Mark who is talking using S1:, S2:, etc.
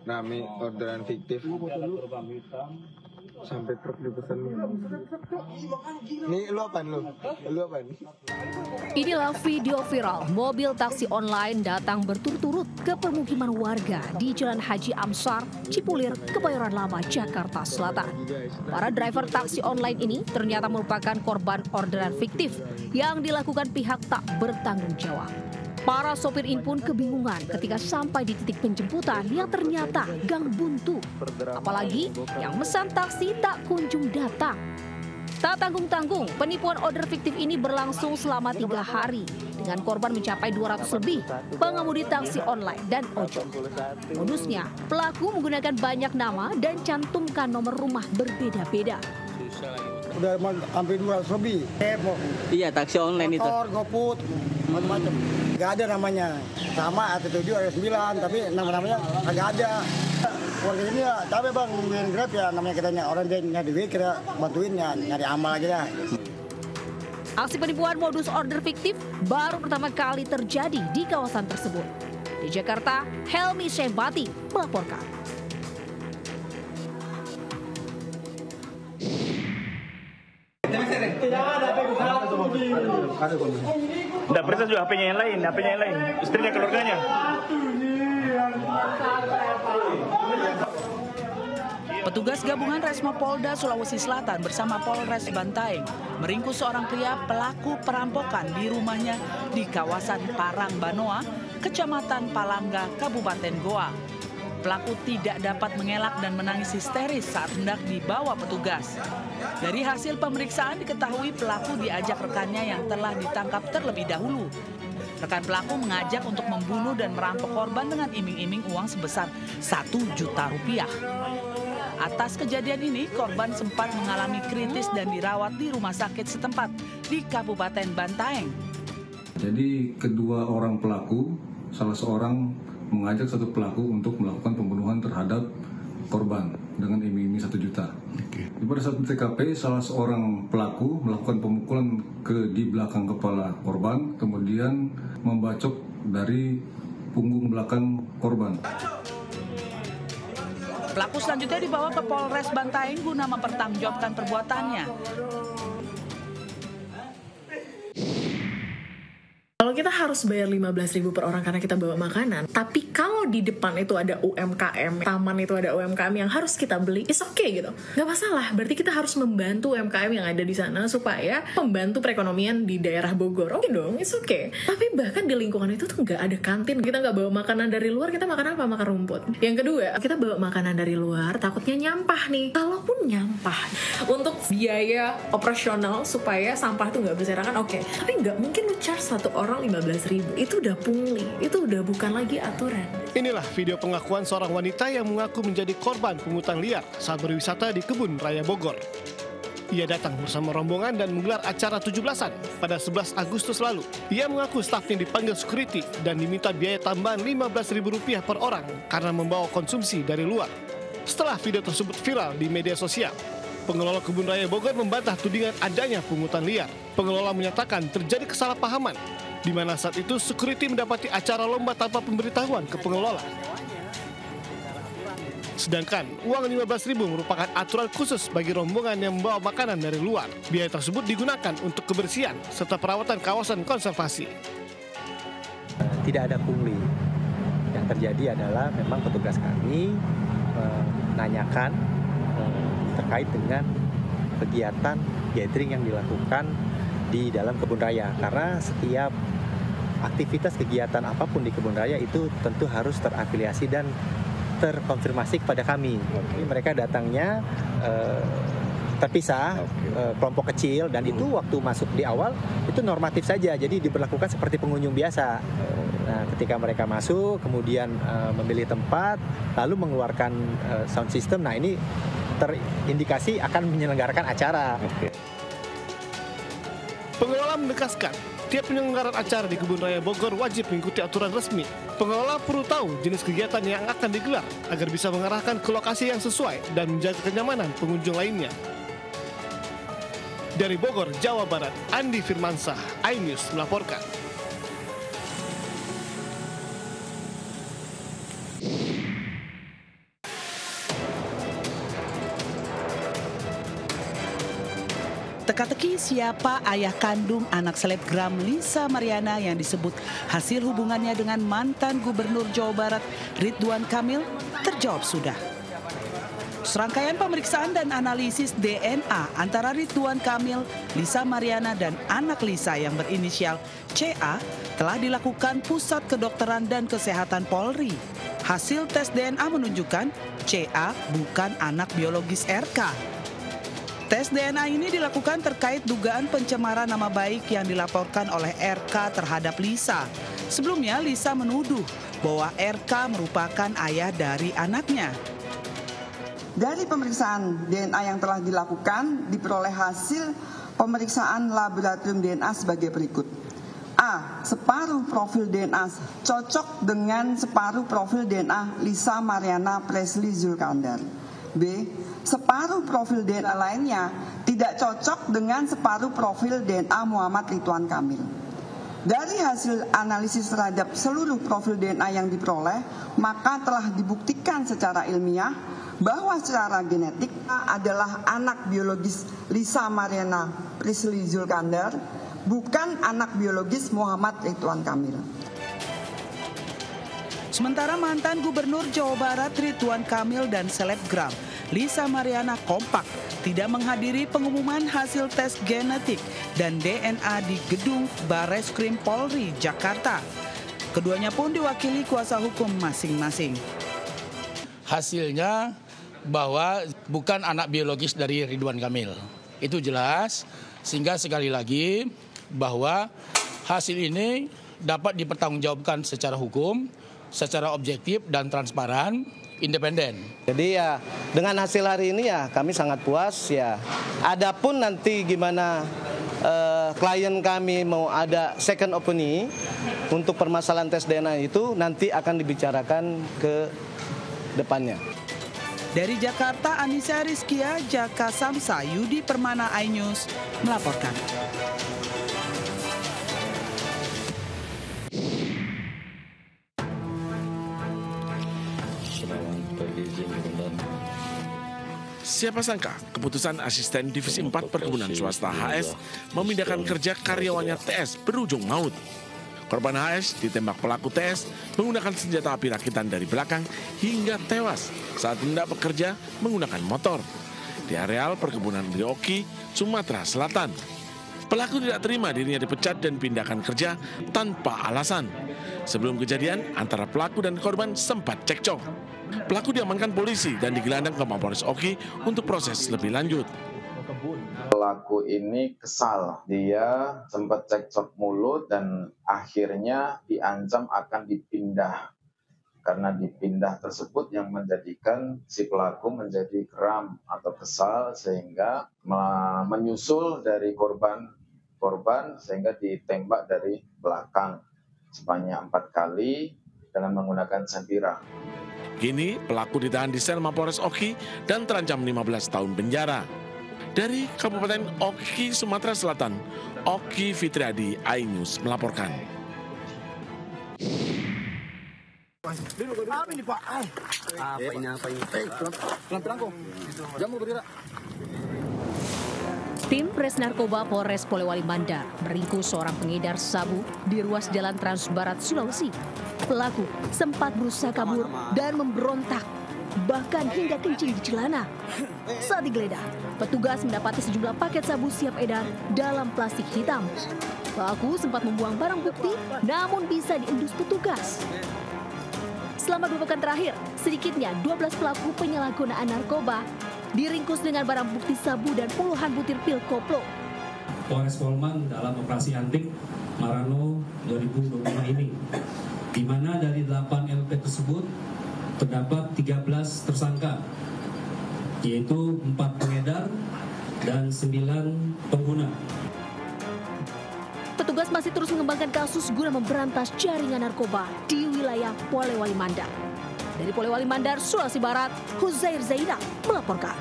S1: rame orderan fiktif sampai truk dipesan. Nih lu apaan?
S2: Inilah video viral mobil taksi online datang berturut-turut ke permukiman warga di Jalan Haji Amsar, Cipulir, Kebayoran Lama, Jakarta Selatan. Para driver taksi online ini ternyata merupakan korban orderan fiktif yang dilakukan pihak tak bertanggung jawab. Para sopir ini pun kebingungan ketika sampai di titik penjemputan yang ternyata gang buntu. Apalagi yang mesan taksi tak kunjung datang. Tak tanggung-tanggung, penipuan order fiktif ini berlangsung selama 3 hari. Dengan korban mencapai 200 lebih pengemudi taksi online dan ojol. Modusnya, pelaku menggunakan banyak nama dan cantumkan nomor rumah berbeda-beda.
S3: Udah hampir 200 lebih.
S4: Iya, taksi online itu.
S3: Motor, GoFood, macam-macam. Gak ada namanya. Sama ada 7, ada 9, tapi nama-namanya agak ada. Warga ini ya capek bang, nungguin Grab ya namanya katanya. Orang dia nyari duit, kita bantuin ya, nyari amal aja dah.
S2: Aksi penipuan modus order fiktif baru pertama kali terjadi di kawasan tersebut. Di Jakarta, Helmi Syebati melaporkan.
S5: Nggak periksa juga HP-nya yang lain, istrinya, keluarganya.
S6: Petugas gabungan Resmo Polda Sulawesi Selatan bersama Polres Bantaeng meringkus seorang pria pelaku perampokan di rumahnya di kawasan Parang Banoa, Kecamatan Palangga, Kabupaten Goa. Pelaku tidak dapat mengelak dan menangis histeris saat hendak dibawa petugas. Dari hasil pemeriksaan diketahui pelaku diajak rekannya yang telah ditangkap terlebih dahulu. Rekan pelaku mengajak untuk membunuh dan merampok korban dengan iming-iming uang sebesar 1 juta rupiah. Atas kejadian ini, korban sempat mengalami kritis dan dirawat di rumah sakit setempat di Kabupaten Bantaeng.
S7: Jadi kedua orang pelaku, salah seorang mengajak satu pelaku untuk melakukan pembunuhan terhadap korban dengan iming-iming 1 juta. Di pada saat TKP, salah seorang pelaku melakukan pemukulan di belakang kepala korban, kemudian membacok dari punggung belakang korban.
S6: Pelaku selanjutnya dibawa ke Polres Bantaeng guna mempertanggungjawabkan perbuatannya.
S8: Kalau kita harus bayar 15.000 per orang karena kita bawa makanan, tapi kalau di depan itu ada UMKM, taman itu ada UMKM yang harus kita beli, it's okay gitu. Nggak masalah, berarti kita harus membantu UMKM yang ada di sana supaya membantu perekonomian di daerah Bogor. Oke dong, it's okay. Tapi bahkan di lingkungan itu tuh nggak ada kantin. Kita nggak bawa makanan dari luar, kita makan apa? Makan rumput. Yang kedua, kita bawa makanan dari luar, takutnya nyampah nih. Kalaupun nyampah, untuk biaya operasional supaya sampah tuh nggak berserakan, oke. Tapi nggak mungkin lu charge satu orang 15.000, itu udah pungli, itu udah bukan lagi aturan.
S9: Inilah video pengakuan seorang wanita yang mengaku menjadi korban pungutan liar saat berwisata di Kebun Raya Bogor. Ia datang bersama rombongan dan menggelar acara 17-an pada 11 Agustus lalu. Ia mengaku stafnya dipanggil security dan diminta biaya tambahan Rp15.000 per orang karena membawa konsumsi dari luar. Setelah video tersebut viral di media sosial, pengelola Kebun Raya Bogor membantah tudingan adanya pungutan liar. Pengelola menyatakan terjadi kesalahpahaman, di mana saat itu security mendapati acara lomba tanpa pemberitahuan ke pengelola. Sedangkan uang 15.000 merupakan aturan khusus bagi rombongan yang membawa makanan dari luar. Biaya tersebut digunakan untuk kebersihan serta perawatan kawasan konservasi.
S10: Tidak ada pungli. Yang terjadi adalah memang petugas kami menanyakan terkait dengan kegiatan gathering yang dilakukan di dalam kebun raya, karena setiap aktivitas kegiatan apapun di kebun raya itu tentu harus terafiliasi dan terkonfirmasi kepada kami. Jadi mereka datangnya terpisah, kelompok kecil, dan itu waktu masuk di awal itu normatif saja, jadi diberlakukan seperti pengunjung biasa. Nah, ketika mereka masuk, kemudian memilih tempat, lalu mengeluarkan sound system, nah ini terindikasi akan menyelenggarakan acara.
S9: Pengelola menegaskan, tiap penyelenggaraan acara di Kebun Raya Bogor wajib mengikuti aturan resmi. Pengelola perlu tahu jenis kegiatan yang akan digelar agar bisa mengarahkan ke lokasi yang sesuai dan menjaga kenyamanan pengunjung lainnya. Dari Bogor, Jawa Barat, Andi Firmansyah, iNews melaporkan.
S6: Teka-teki siapa ayah kandung anak selebgram Lisa Mariana yang disebut hasil hubungannya dengan mantan Gubernur Jawa Barat Ridwan Kamil terjawab sudah. Serangkaian pemeriksaan dan analisis DNA antara Ridwan Kamil, Lisa Mariana, dan anak Lisa yang berinisial CA telah dilakukan Pusat Kedokteran dan Kesehatan Polri. Hasil tes DNA menunjukkan CA bukan anak biologis RK. Tes DNA ini dilakukan terkait dugaan pencemaran nama baik yang dilaporkan oleh RK terhadap Lisa. Sebelumnya Lisa menuduh bahwa RK merupakan ayah dari anaknya.
S11: Dari pemeriksaan DNA yang telah dilakukan, diperoleh hasil pemeriksaan laboratorium DNA sebagai berikut. A. Separuh profil DNA cocok dengan separuh profil DNA Lisa Mariana Presley Zulkandar. B. Separuh profil DNA lainnya tidak cocok dengan separuh profil DNA Muhammad Ridwan Kamil. Dari hasil analisis terhadap seluruh profil DNA yang diperoleh, maka telah dibuktikan secara ilmiah bahwa secara genetik adalah anak biologis Lisa Mariana Presley Zulkandar, bukan anak biologis Muhammad Ridwan Kamil.
S6: Sementara mantan Gubernur Jawa Barat Ridwan Kamil dan selebgram Lisa Mariana kompak tidak menghadiri pengumuman hasil tes genetik dan DNA di gedung Barreskrim Polri, Jakarta. Keduanya pun diwakili kuasa hukum masing-masing.
S12: Hasilnya bahwa bukan anak biologis dari Ridwan Kamil. Itu jelas, sehingga sekali lagi bahwa hasil ini dapat dipertanggungjawabkan secara hukum, secara objektif dan transparan, independen.
S13: Jadi ya dengan hasil hari ini ya kami sangat puas ya. Adapun nanti gimana klien kami mau ada second opinion untuk permasalahan tes DNA itu nanti akan dibicarakan ke depannya.
S6: Dari Jakarta, Anissa Rizkia, Jaka Samsa, Yudi Permana, iNews melaporkan.
S14: Siapa sangka keputusan asisten divisi 4 perkebunan swasta HS memindahkan kerja karyawannya TS berujung maut. Korban HS ditembak pelaku TS menggunakan senjata api rakitan dari belakang hingga tewas saat hendak bekerja menggunakan motor di areal perkebunan di Oki, Sumatera Selatan. Pelaku tidak terima dirinya dipecat dan pindahkan kerja tanpa alasan. Sebelum kejadian, antara pelaku dan korban sempat cekcok. Pelaku diamankan polisi dan digelandang ke Mapolres Oki untuk proses lebih lanjut.
S15: Pelaku ini kesal, dia sempat cekcok mulut dan akhirnya diancam akan dipindah. Karena dipindah tersebut yang menjadikan si pelaku menjadi geram atau kesal sehingga menyusul dari korban sehingga ditembak dari belakang sebanyak 4 kali dengan menggunakan sempira.
S14: Kini pelaku ditahan di sel Mapolres Oki dan terancam 15 tahun penjara. Dari Kabupaten Oki, Sumatera Selatan, Oki Fitriadi, iNews melaporkan.
S16: Apa ini Pak? Apa ini? Pelan-pelan kok. Jamu bergerak.
S2: Tim Res Narkoba Polres Polewali Mandar meringkus seorang pengedar sabu di ruas Jalan Trans Barat, Sulawesi. Pelaku sempat berusaha kabur dan memberontak, bahkan hingga kencing di celana. Saat digeledah, petugas mendapati sejumlah paket sabu siap edar dalam plastik hitam. Pelaku sempat membuang barang bukti, namun bisa diendus petugas. Selama 2 pekan terakhir, sedikitnya 12 pelaku penyalahgunaan narkoba diringkus dengan barang bukti sabu dan puluhan butir pil koplo.
S17: Polres Polman dalam operasi Antik Marano 2025 ini, di mana dari 8 LP tersebut terdapat 13 tersangka, yaitu 4 pengedar dan 9 pengguna.
S2: Petugas masih terus mengembangkan kasus guna memberantas jaringan narkoba di wilayah Polewali Mandar. Dari Polewali Mandar, Sulawesi Barat, Huzair Zainab melaporkan.